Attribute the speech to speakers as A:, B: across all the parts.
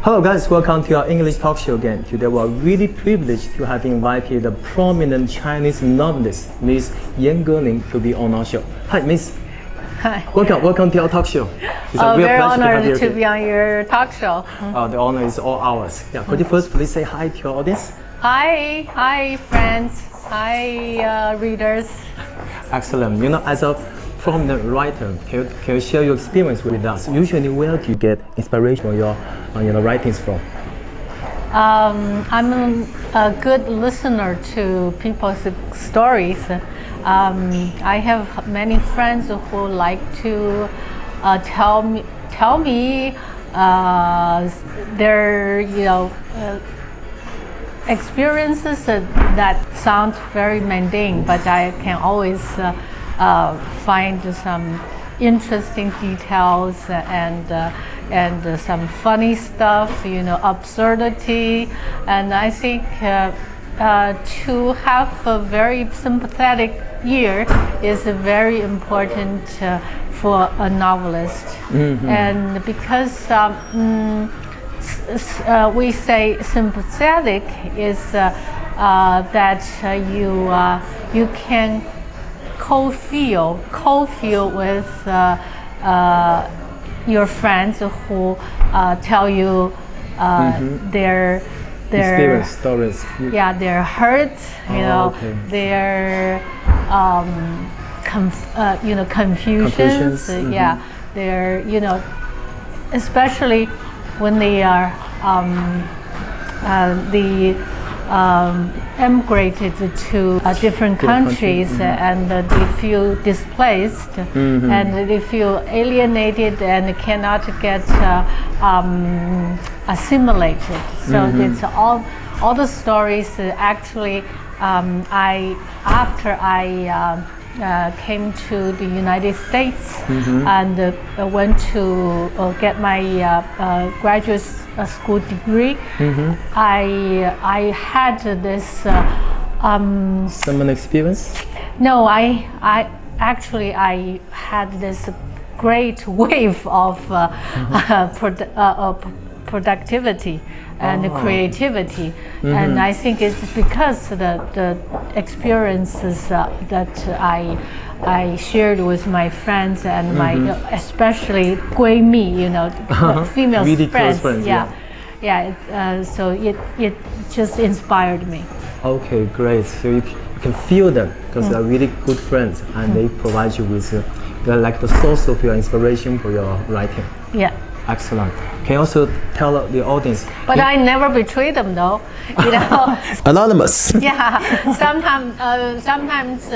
A: Hello guys, welcome to our English talk show again. Today we are really privileged to have invited the prominent Chinese novelist, Miss Yan Geling, to be on our show. Hi, Miss.
B: Hi.
A: Welcome to our talk show.
B: It's a real pleasure honored to be on your talk show.
A: The honor is all ours. Yeah, could you first please say hi to your audience?
B: Hi friends. Hi readers.
A: Excellent. You know, as a prominent writer, can you share your experience with us? Usually, where do you get inspiration for your writings from?
B: I'm a good listener to people's stories. I have many friends who like to tell me their experiences that sound very mundane, but I can always find some interesting details and some funny stuff, absurdity, and I think to have a very sympathetic ear is very important for a novelist. Mm-hmm. And because we say sympathetic is that you can co-feel with your friends who tell you their
A: experience stories.
B: Yeah, their hurts, their confusions.
A: Mm-hmm.
B: Yeah, their especially when they are emigrated to different countries. Mm-hmm. And they feel displaced. Mm-hmm. And they feel alienated and cannot get assimilated. So mm-hmm. It's all the stories actually after I came to the United States. Mm-hmm. And went to get my graduate school degree. Mm-hmm. I had this
A: similar experience?
B: No, I had this great wave of productivity and creativity. Mm-hmm. And I think it's because the experiences that I shared with my friends and mm-hmm. my especially 闺蜜, female
A: really
B: friends.
A: Close friends.
B: Yeah. So it just inspired me.
A: Okay, great. So you can feel them because they're really good friends, and they provide you with they're like the source of your inspiration for your writing.
B: Yeah.
A: Excellent. Can you also tell the audience?
B: But I never betray them, though.
A: Anonymous.
B: Yeah. Sometimes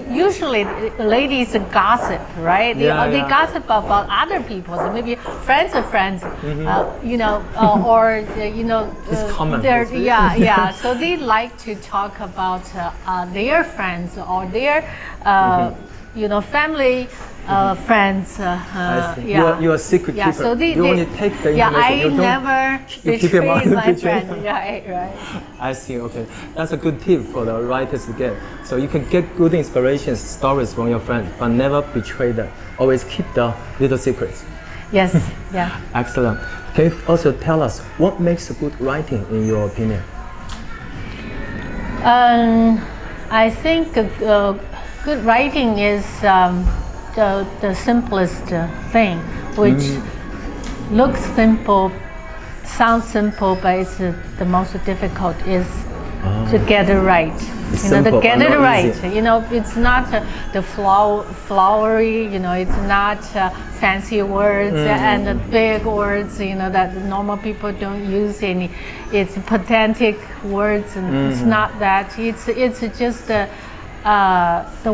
B: usually ladies gossip, right? They gossip about other people, so maybe friends of friends, mm-hmm.
A: Or it's common.
B: Yeah. So they like to talk about their friends or their family. Friends.
A: You're a secret keeper.
B: So
A: you only take the information.
B: Yeah, I never betray my friend. Yeah, right.
A: I see. Okay, that's a good tip for the writers to get. So you can get good inspirations, stories from your friends, but never betray them. Always keep the little secrets.
B: Yes. Yeah.
A: Excellent. Can you also tell us what makes a good writing in your opinion?
B: I think good writing is the simplest thing, which looks simple, sounds simple, but it's the most difficult is to get it right.
A: To
B: get it right.
A: Easy.
B: It's not the flowery. It's not fancy words and the big words. That normal people don't use any. It's pedantic words, and it's not that. It's just the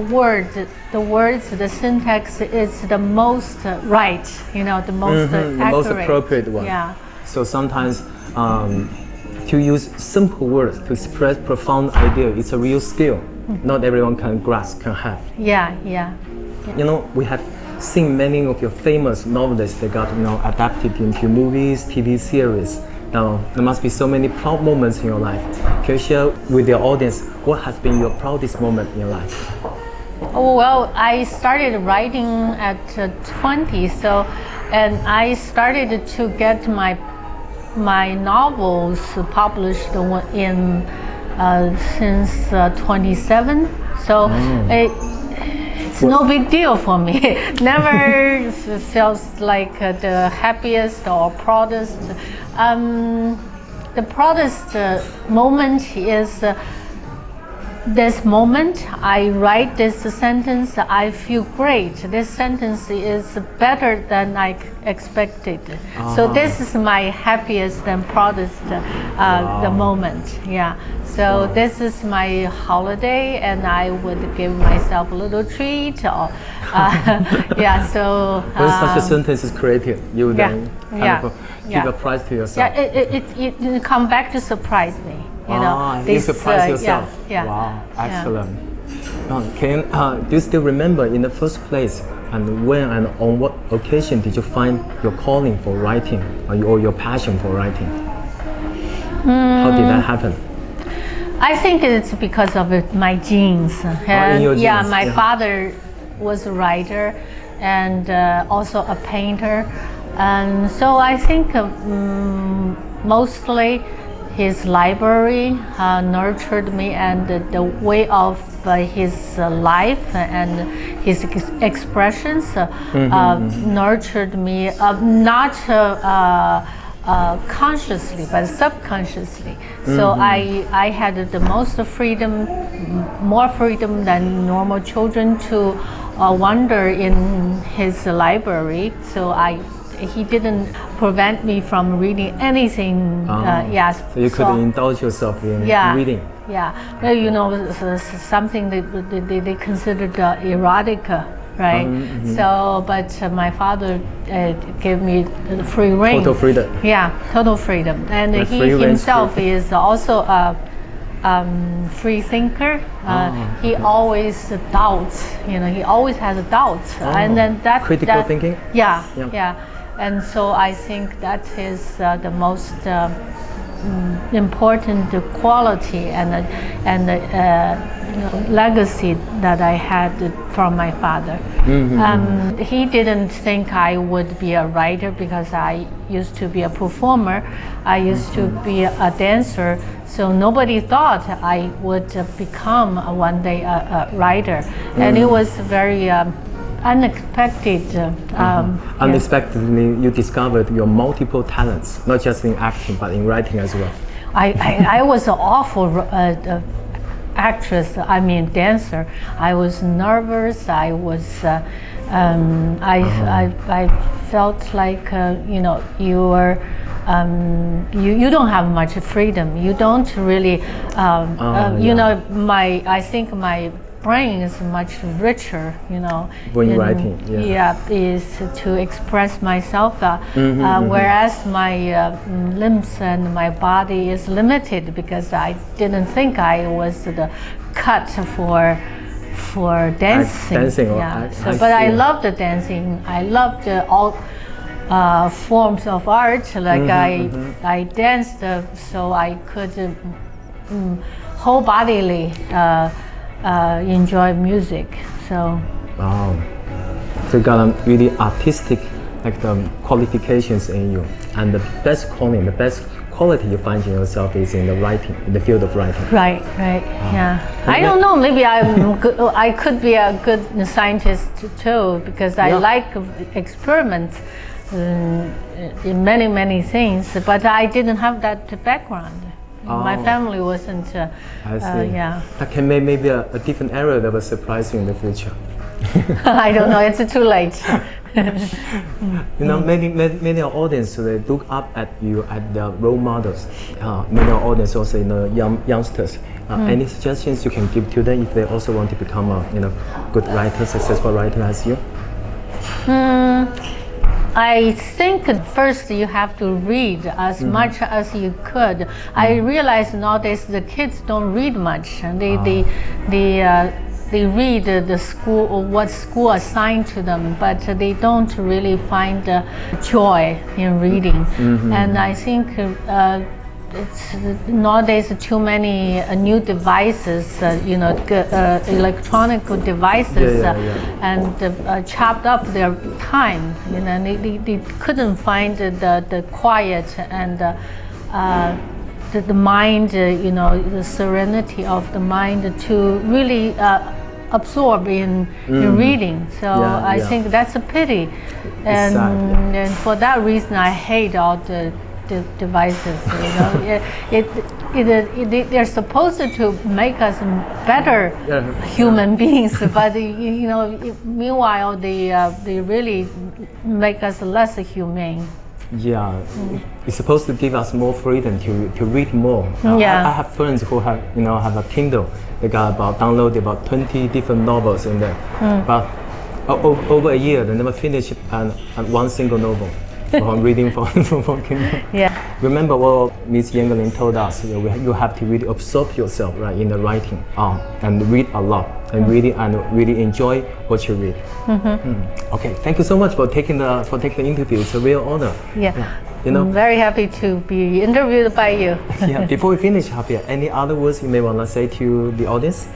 B: words, the syntax is the most right, the most accurate.
A: The most appropriate one.
B: Yeah.
A: So sometimes to use simple words to express profound idea, it's a real skill. Mm-hmm. Not everyone can grasp, can have.
B: Yeah.
A: We have seen many of your famous novelists that got adapted into movies, TV series. Now, there must be so many proud moments in your life. Can you share with your audience what has been your proudest moment in your life?
B: Oh, well, I started writing at 20, and I started to get my my novels published in since 27, so it's no big deal for me. Never feels like the happiest or proudest. The proudest moment is this moment. I write this sentence, I feel great. This sentence is better than I expected. So this is my happiest and proudest the moment. Yeah. So this is my holiday, and I would give myself a little treat. Or yeah. So
A: when such a sentence is created, you then give a prize to yourself.
B: Yeah. It come back to surprise me. You know,
A: you surprise yourself.
B: Yeah.
A: Wow, excellent. Do you still remember in the first place, and when and on what occasion did you find your calling for writing, or your passion for writing? How did that happen?
B: I think it's because of my genes.
A: In your genes.
B: My father was a writer and also a painter, and so I think mostly his library nurtured me, and the way of his life and his expressions nurtured me, not consciously but subconsciously. So I had the most freedom, more freedom than normal children to wander in his library. So he didn't prevent me from reading anything. Yes.
A: So you could indulge yourself in reading.
B: Yeah. You know, something that they considered erotic, right? So, but my father gave me free rein.
A: Total freedom.
B: Yeah, total freedom. And he himself is also a free thinker. He always doubts. You know, he always has doubts, and then that
A: critical thinking.
B: Yeah. And so I think that is the most important quality and legacy that I had from my father. He didn't think I would be a writer because I used to be a performer. I used to be a dancer. So nobody thought I would become one day a writer. And it was very unexpected.
A: Unexpectedly, you discovered your multiple talents, not just in acting, but in writing as well.
B: I was an awful actress, dancer. I was nervous. I was, I felt like, you were, you don't have much freedom. You don't really, I think my brain is much richer,
A: when you're writing.
B: Is to express myself, whereas my limbs and my body is limited because I didn't think I was the cut for dancing. But I loved the dancing. I loved all forms of art. Like I danced, so I could whole-bodily enjoy music. So
A: you got a really artistic qualifications in you, and the best calling, the best quality you find in yourself is in the writing, in the field of writing.
B: Right. Yeah. I don't know, maybe I could be a good scientist too, because I like experiments in many things, but I didn't have that background. My family wasn't.
A: I see. That can make maybe a different area that will surprise you in the future.
B: I don't know. It's too late.
A: Many audience they look up at you at their role models. Many audience also youngsters. Any suggestions you can give to them if they also want to become a good writer, successful writer as you?
B: I think first you have to read as much as you could. I realize nowadays the kids don't read much. They read the school or what school assigned to them, but they don't really find joy in reading. And I think it's nowadays too many new devices, electronic devices, and chopped up their time. They couldn't find the quiet and the mind, the serenity of the mind to really absorb in reading. So I think that's a pity, and for that reason I hate all the devices. They're supposed to make us better human beings, but meanwhile they really make us less humane.
A: Yeah, it's supposed to give us more freedom to read more. I have friends who have a Kindle. They got downloaded about 20 different novels in there. But over a year, they never finish one single novel from reading from Kindle.
B: Yeah.
A: Remember what Ms.严歌苓told us, you have to really absorb yourself in the writing and read a lot and really enjoy what you read. Okay, thank you so much for taking the interview. It's a real honor.
B: I'm very happy to be interviewed by you.
A: Before we finish, Javier, any other words you may want to say to the audience?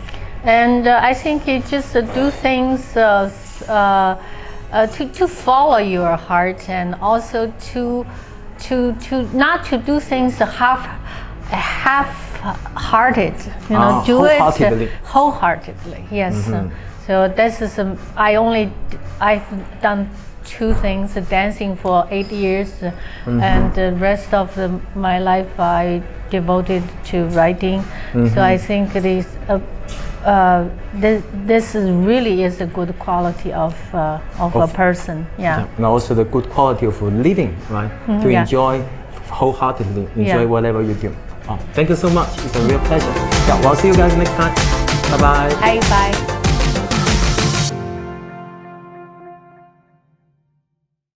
B: And I think you just do things to follow your heart, and also to not to do things half-hearted. Do it wholeheartedly. Yes. So this is I've done 2 things: dancing for 8 years, and the rest of my life I devoted to writing. So I think this really is a good quality of a person.
A: And also the good quality of living, right? To enjoy wholeheartedly, enjoy whatever you do. Thank you so much. It's a real pleasure. We'll see you guys next time. Bye bye.
B: Bye.